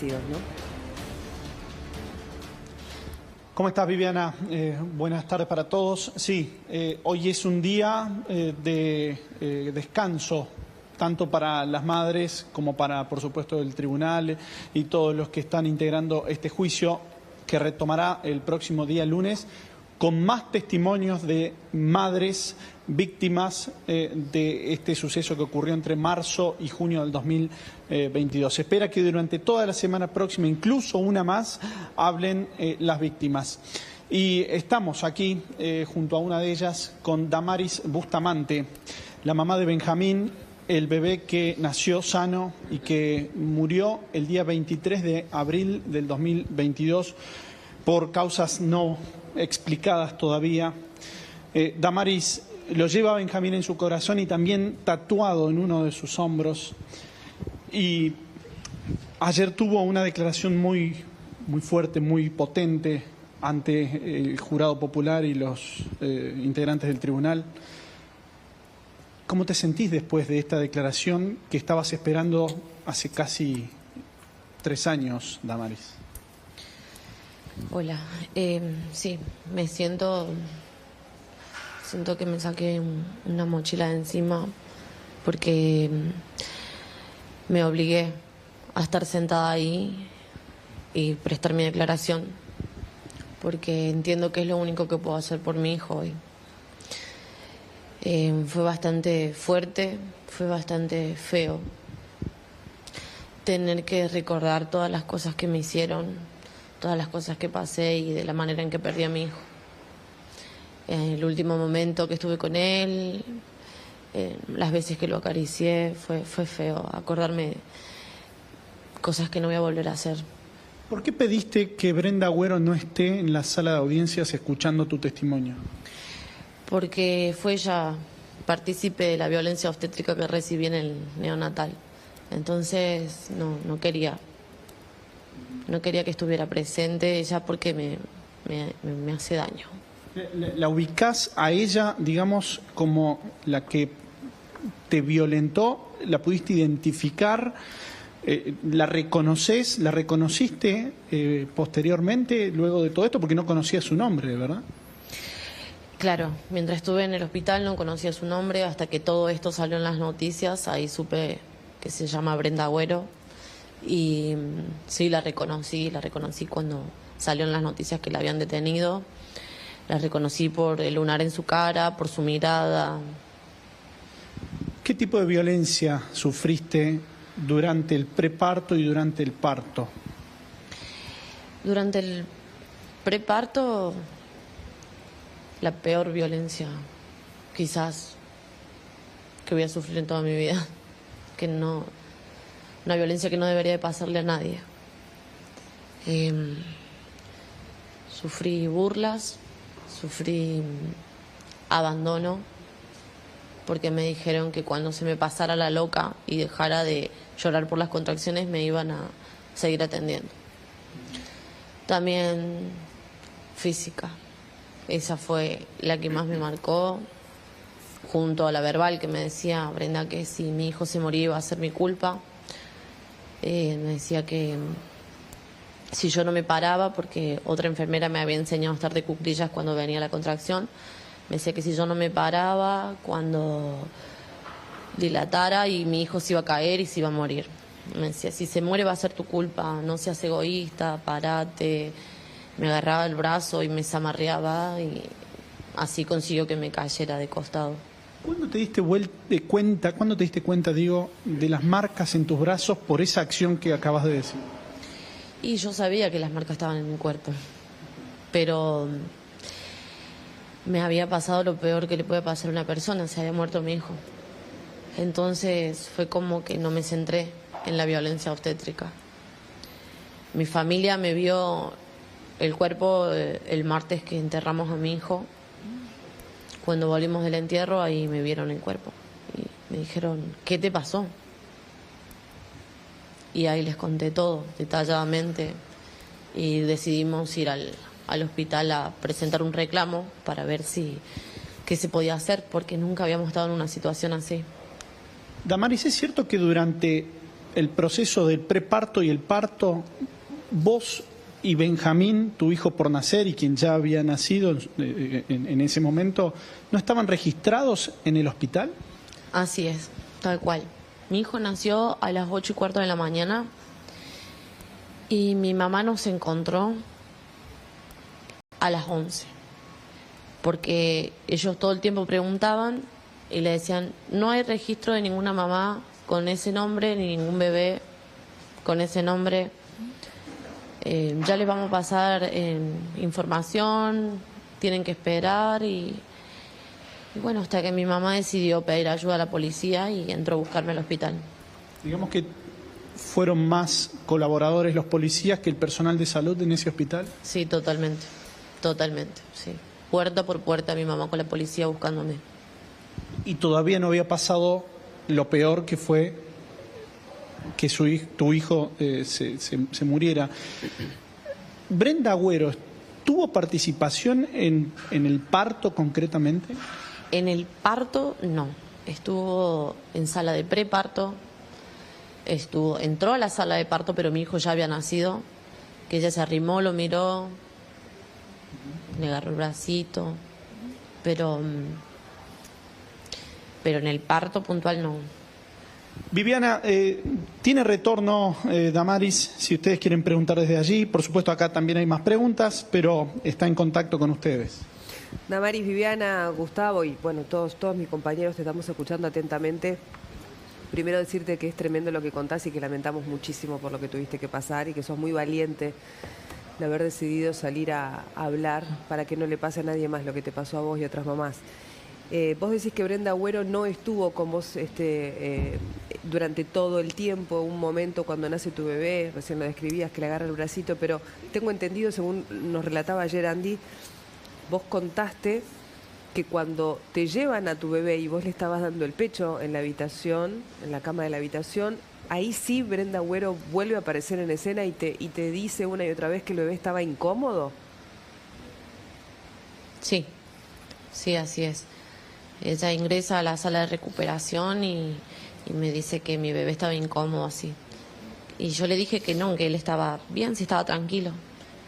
fallecidos, ¿no? ¿Cómo estás, Viviana? Buenas tardes para todos. Sí, hoy es un día de descanso, tanto para las madres como para, por supuesto, el tribunal y todos los que están integrando este juicio que retomará el próximo día lunes, con más testimonios de madres víctimas de este suceso que ocurrió entre marzo y junio del 2022. Se espera que durante toda la semana próxima, incluso una más, hablen las víctimas. Y estamos aquí junto a una de ellas con Damaris Bustamante, la mamá de Benjamín, el bebé que nació sano y que murió el día 23 de abril del 2022 por causas no explicadas todavía. Damaris lo lleva a Benjamín en su corazón y también tatuado en uno de sus hombros. Y ayer tuvo una declaración muy fuerte, muy potente ante el jurado popular y los integrantes del tribunal. ¿Cómo te sentís después de esta declaración que estabas esperando hace casi 3 años, Damaris? Hola, sí, me siento que me saqué una mochila de encima porque me obligué a estar sentada ahí y prestar mi declaración porque entiendo que es lo único que puedo hacer por mi hijo hoy. Fue bastante fuerte, fue bastante feo tener que recordar todas las cosas que me hicieron, todas las cosas que pasé y de la manera en que perdí a mi hijo. El último momento que estuve con él, las veces que lo acaricié, fue feo acordarme cosas que no voy a volver a hacer. ¿Por qué pediste que Brenda Agüero no esté en la sala de audiencias escuchando tu testimonio? Porque fue ella partícipe de la violencia obstétrica que recibí en el neonatal. Entonces no quería que estuviera presente ella porque me hace daño. ¿La ubicás a ella, digamos, como la que te violentó? ¿La pudiste identificar? ¿La reconoces? ¿La reconociste posteriormente, luego de todo esto? Porque no conocía su nombre, ¿verdad? Claro, mientras estuve en el hospital no conocía su nombre hasta que todo esto salió en las noticias. Ahí supe que se llama Brenda Agüero y sí, la reconocí cuando salió en las noticias que la habían detenido. La reconocí por el lunar en su cara, por su mirada. ¿Qué tipo de violencia sufriste durante el preparto y durante el parto? Durante el preparto, la peor violencia, quizás, que voy a sufrir en toda mi vida. Una violencia que no debería de pasarle a nadie. Sufrí burlas, sufrí abandono, porque me dijeron que cuando se me pasara la loca y dejara de llorar por las contracciones me iban a seguir atendiendo. También física, esa fue la que más me marcó, junto a la verbal que me decía Brenda que si mi hijo se moría iba a ser mi culpa. Me decía que si yo no me paraba, porque otra enfermera me había enseñado a estar de cuclillas cuando venía la contracción, me decía que si yo no me paraba, cuando dilatara y mi hijo se iba a caer y se iba a morir. Me decía, si se muere va a ser tu culpa, no seas egoísta, parate. Me agarraba el brazo y me zamarreaba y así consiguió que me cayera de costado. ¿Cuándo te diste cuenta, digo, de las marcas en tus brazos por esa acción que acabas de decir? Y yo sabía que las marcas estaban en mi cuerpo, pero me había pasado lo peor que le puede pasar a una persona, se había muerto mi hijo. Entonces fue como que no me centré en la violencia obstétrica. Mi familia me vio el cuerpo el martes que enterramos a mi hijo. Cuando volvimos del entierro, ahí me vieron el cuerpo y me dijeron, ¿qué te pasó? Y ahí les conté todo, detalladamente, y decidimos ir al hospital a presentar un reclamo para ver qué se podía hacer, porque nunca habíamos estado en una situación así. Damaris, ¿es cierto que durante el proceso del preparto y el parto, vos y Benjamín, tu hijo por nacer y quien ya había nacido en ese momento, ¿no estaban registrados en el hospital? Así es, tal cual. Mi hijo nació a las 8:15 de la mañana y mi mamá nos encontró a las 11, porque ellos todo el tiempo preguntaban y le decían, no hay registro de ninguna mamá con ese nombre, ni ningún bebé con ese nombre. Ya les vamos a pasar información, tienen que esperar y bueno, hasta que mi mamá decidió pedir ayuda a la policía y entró a buscarme al hospital. Digamos que fueron más colaboradores los policías que el personal de salud en ese hospital. Sí, totalmente, sí. Puerta por puerta mi mamá con la policía buscándome. Y todavía no había pasado lo peor, que fue que tu hijo se muriera. Brenda Agüero, ¿tuvo participación en el parto concretamente? En el parto, no. Estuvo en sala de preparto, entró a la sala de parto, pero mi hijo ya había nacido, que ella se arrimó, lo miró, le agarró el bracito, pero en el parto puntual no. Viviana, tiene retorno Damaris, si ustedes quieren preguntar desde allí. Por supuesto, acá también hay más preguntas, pero está en contacto con ustedes. Damaris, Viviana, Gustavo y bueno, todos mis compañeros te estamos escuchando atentamente. Primero decirte que es tremendo lo que contás y que lamentamos muchísimo por lo que tuviste que pasar y que sos muy valiente de haber decidido salir a hablar para que no le pase a nadie más lo que te pasó a vos y a otras mamás. Vos decís que Brenda Agüero no estuvo con vos durante todo el tiempo, un momento cuando nace tu bebé, recién lo describías, que le agarra el bracito, pero tengo entendido, según nos relataba ayer Andy, vos contaste que cuando te llevan a tu bebé y vos le estabas dando el pecho en la habitación, en la cama de la habitación, ahí sí Brenda Agüero vuelve a aparecer en escena y te dice una y otra vez que el bebé estaba incómodo. Sí, así es. Ella ingresa a la sala de recuperación y me dice que mi bebé estaba incómodo así. Y yo le dije que no, que él estaba bien, sí estaba tranquilo.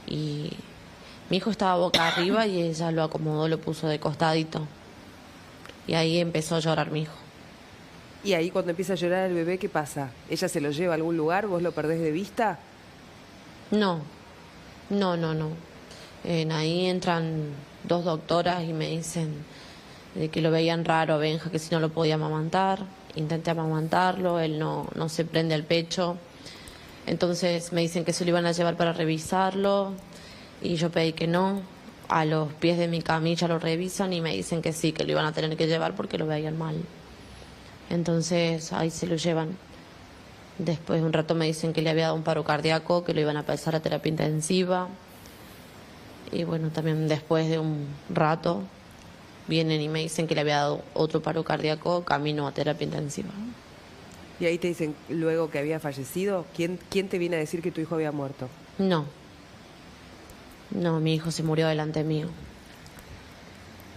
Y mi hijo estaba boca arriba y ella lo acomodó, lo puso de costadito. Y ahí empezó a llorar mi hijo. Y ahí cuando empieza a llorar el bebé, ¿qué pasa? ¿Ella se lo lleva a algún lugar? ¿Vos lo perdés de vista? No. Ahí entran 2 doctoras y me dicen de que lo veían raro a Benja, que si no lo podía amamantar. Intenté amamantarlo, él no se prende al pecho. Entonces me dicen que se lo iban a llevar para revisarlo y yo pedí que no. A los pies de mi camilla lo revisan y me dicen que sí, que lo iban a tener que llevar porque lo veían mal. Entonces ahí se lo llevan. Después de un rato me dicen que le había dado un paro cardíaco, que lo iban a pasar a terapia intensiva. Y bueno, también después de un rato vienen y me dicen que le había dado otro paro cardíaco camino a terapia intensiva. Y ahí te dicen luego que había fallecido. ¿Quién te viene a decir que tu hijo había muerto? No, mi hijo se murió delante mío.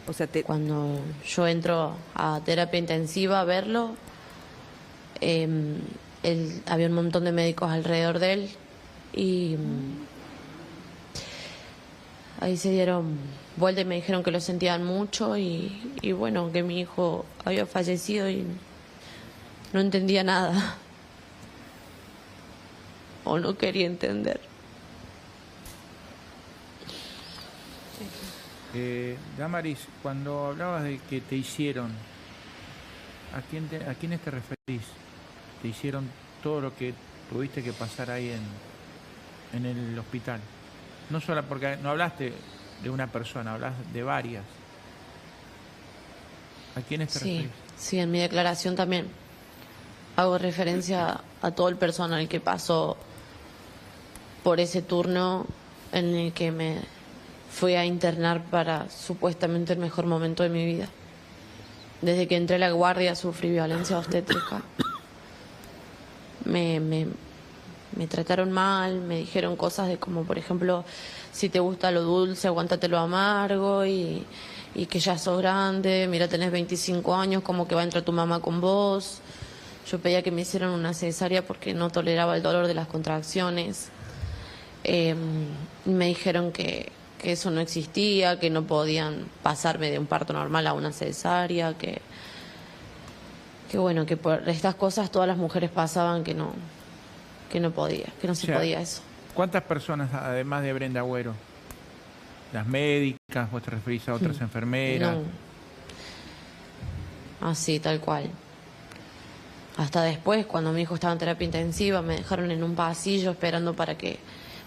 O sea, Cuando yo entro a terapia intensiva a verlo, había un montón de médicos alrededor de él y ahí se dieron vuelta y me dijeron que lo sentían mucho y bueno, que mi hijo había fallecido y no entendía nada o no quería entender. Damaris, cuando hablabas de que te hicieron, ¿a quiénes te referís? ¿Te hicieron todo lo que tuviste que pasar ahí en el hospital? No solo porque no hablaste de una persona, hablas de varias. ¿A quiénes te referís? Sí, en mi declaración también hago referencia a todo el personal que pasó por ese turno en el que me fui a internar para supuestamente el mejor momento de mi vida. Desde que entré a la guardia sufrí violencia obstétrica. Me trataron mal, me dijeron cosas de como, por ejemplo, si te gusta lo dulce, aguántate lo amargo y que ya sos grande, mira, tenés 25 años, como que va a entrar tu mamá con vos. Yo pedía que me hicieran una cesárea porque no toleraba el dolor de las contracciones. Me dijeron que eso no existía, que no podían pasarme de un parto normal a una cesárea, que bueno, que por estas cosas todas las mujeres pasaban, que no podía, que no se podía eso. ¿Cuántas personas, además de Brenda Agüero? ¿Las médicas? ¿Vos te referís a otras enfermeras? No. Así, tal cual. Hasta después, cuando mi hijo estaba en terapia intensiva, me dejaron en un pasillo esperando para que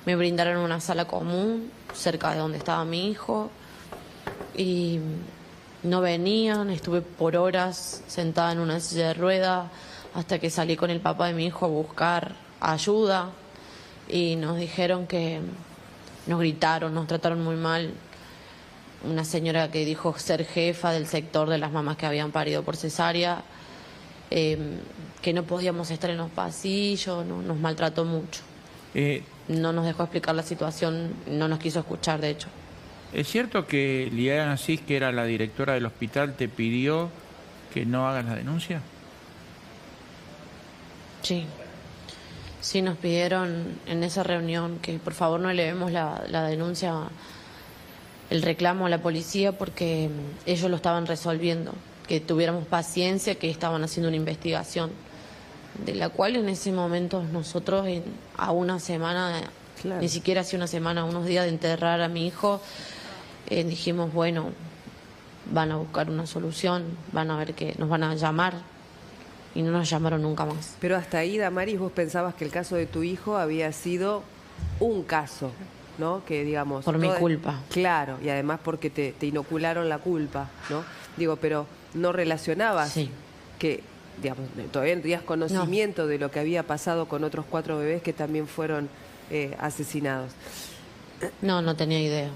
me brindaran una sala común cerca de donde estaba mi hijo. Y no venían, estuve por horas sentada en una silla de ruedas hasta que salí con el papá de mi hijo a buscar ayuda. Y nos dijeron que nos gritaron, nos trataron muy mal. Una señora que dijo ser jefa del sector de las mamás que habían parido por cesárea, que no podíamos estar en los pasillos, nos maltrató mucho. No nos dejó explicar la situación, no nos quiso escuchar, de hecho. ¿Es cierto que Liliana Asís, que era la directora del hospital, te pidió que no hagas la denuncia? Sí. Sí, nos pidieron en esa reunión que por favor no elevemos la denuncia, el reclamo a la policía, porque ellos lo estaban resolviendo, que tuviéramos paciencia, que estaban haciendo una investigación, de la cual en ese momento nosotros a una semana, claro, ni siquiera hace una semana, unos días de enterrar a mi hijo, dijimos, bueno, van a buscar una solución, van a ver que nos van a llamar. Y no nos llamaron nunca más. Pero hasta ahí, Damaris, vos pensabas que el caso de tu hijo había sido un caso, ¿no? Que digamos... Por mi culpa. Claro, y además porque te inocularon la culpa, ¿no? Digo, pero no relacionabas que, digamos, todavía no tenías conocimiento de lo que había pasado con otros 4 bebés que también fueron asesinados. No tenía idea.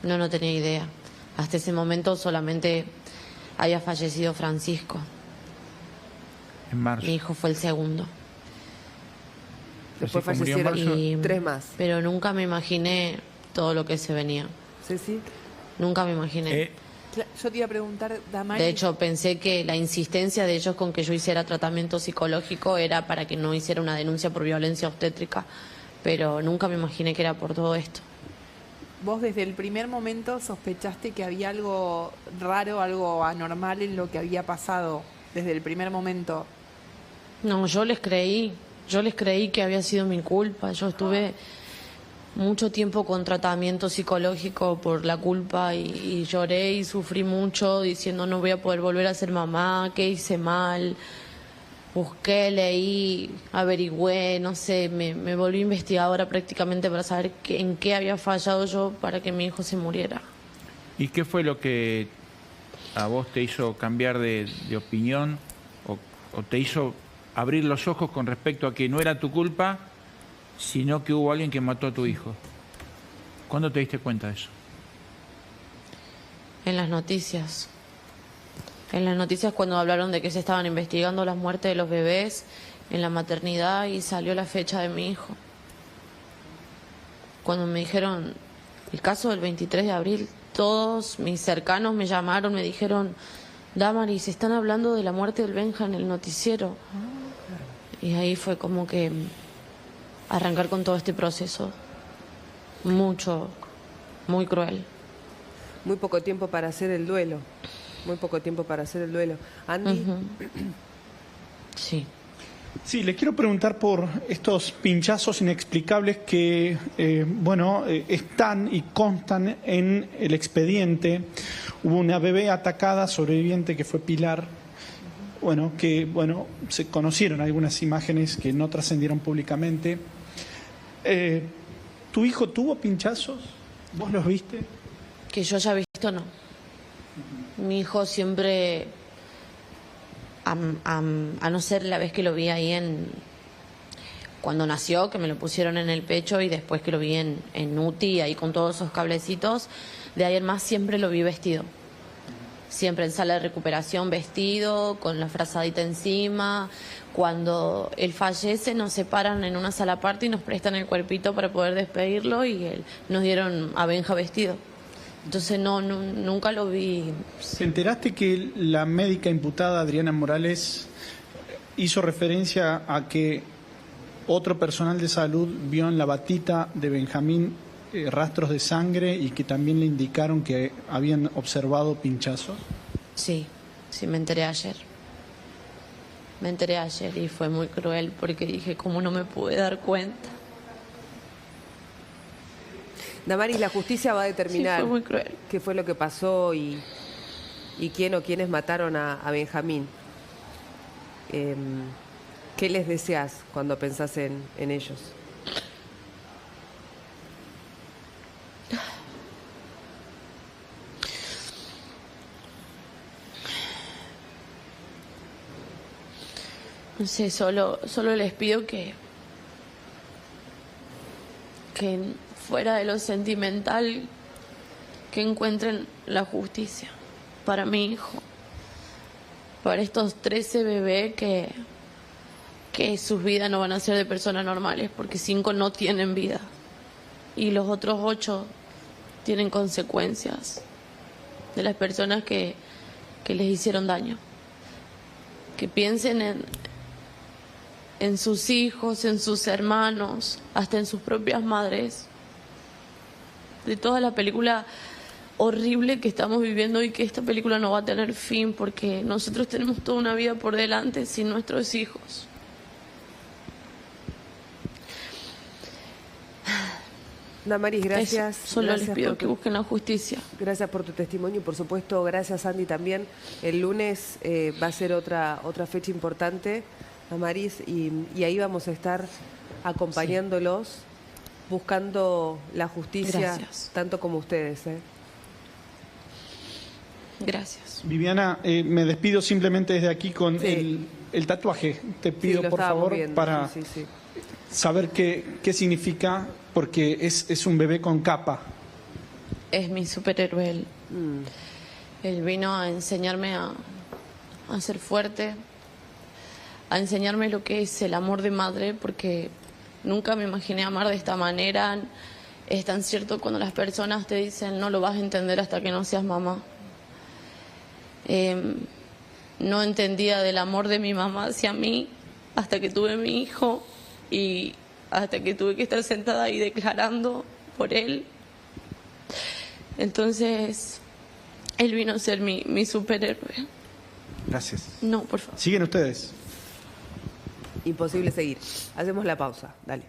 No tenía idea. Hasta ese momento solamente había fallecido Francisco. En marzo. Mi hijo fue el segundo. Después fallecieron 3 más. Pero nunca me imaginé todo lo que se venía. ¿Sí? Nunca me imaginé. Yo te iba a preguntar, Damaris... De hecho, pensé que la insistencia de ellos con que yo hiciera tratamiento psicológico era para que no hiciera una denuncia por violencia obstétrica, pero nunca me imaginé que era por todo esto. Vos desde el primer momento sospechaste que había algo raro, algo anormal en lo que había pasado desde el primer momento. No, yo les creí que había sido mi culpa. Yo estuve mucho tiempo con tratamiento psicológico por la culpa y lloré y sufrí mucho diciendo no voy a poder volver a ser mamá, qué hice mal. Busqué, leí, averigüé, no sé, me volví investigadora prácticamente para saber en qué había fallado yo para que mi hijo se muriera. ¿Y qué fue lo que a vos te hizo cambiar de opinión o te hizo abrir los ojos con respecto a que no era tu culpa, sino que hubo alguien que mató a tu hijo? ¿Cuándo te diste cuenta de eso? En las noticias. En las noticias cuando hablaron de que se estaban investigando las muertes de los bebés en la maternidad y salió la fecha de mi hijo. Cuando me dijeron el caso del 23 de abril, todos mis cercanos me llamaron, me dijeron, Damaris, están hablando de la muerte del Benja en el noticiero. Y ahí fue como que arrancar con todo este proceso. Muy cruel. Muy poco tiempo para hacer el duelo. Andy. Sí. Sí, le quiero preguntar por estos pinchazos inexplicables que, están y constan en el expediente. Hubo una bebé atacada, sobreviviente, que fue Pilar. Se conocieron algunas imágenes que no trascendieron públicamente. ¿Tu hijo tuvo pinchazos? ¿Vos los viste? Que yo haya visto, no. Mi hijo siempre, a no ser la vez que lo vi ahí cuando nació, que me lo pusieron en el pecho, y después que lo vi en UTI, ahí con todos esos cablecitos, de ahí en más siempre lo vi vestido. Siempre en sala de recuperación vestido, con la frazadita encima. Cuando él fallece nos separan en una sala aparte y nos prestan el cuerpito para poder despedirlo, y nos dieron a Benja vestido. Entonces nunca lo vi. ¿Te enteraste que la médica imputada Adriana Morales hizo referencia a que otro personal de salud vio en la batita de Benjamín rastros de sangre y que también le indicaron que habían observado pinchazos. Sí, sí, me enteré ayer. Me enteré ayer y fue muy cruel porque dije, ¿cómo no me pude dar cuenta? Damaris, la justicia va a determinar Sí, fue muy cruel. qué fue lo que pasó y quién o quiénes mataron a Benjamín. ¿Qué les deseas cuando pensás en ellos? No sé, solo les pido que fuera de lo sentimental, que encuentren la justicia para mi hijo, para estos 13 bebés que sus vidas no van a ser de personas normales, porque 5 no tienen vida y los otros 8 tienen consecuencias de las personas que les hicieron daño. Que piensen en sus hijos, en sus hermanos, hasta en sus propias madres, de toda la película horrible que estamos viviendo y que esta película no va a tener fin porque nosotros tenemos toda una vida por delante sin nuestros hijos. Damaris, gracias. Solo Gracias les pido por que busquen la justicia. Gracias por tu testimonio y por supuesto gracias Andy también. El lunes va a ser otra fecha importante, Damaris, y ahí vamos a estar acompañándolos, buscando la justicia, Gracias. tanto como ustedes. Gracias. Viviana, me despido simplemente desde aquí con Sí. el tatuaje. Te pido, Sí, lo por estábamos favor, viendo, para sí. saber qué significa, porque es un bebé con capa. Es mi superhéroe él. Mm. Él vino a enseñarme a ser fuerte, a enseñarme lo que es el amor de madre, porque nunca me imaginé amar de esta manera. Es tan cierto cuando las personas te dicen no lo vas a entender hasta que no seas mamá. No entendía del amor de mi mamá hacia mí hasta que tuve mi hijo y hasta que tuve que estar sentada ahí declarando por él. Entonces, él vino a ser mi superhéroe. Gracias. No, por favor. Siguen ustedes. Imposible seguir. Hacemos la pausa. Dale.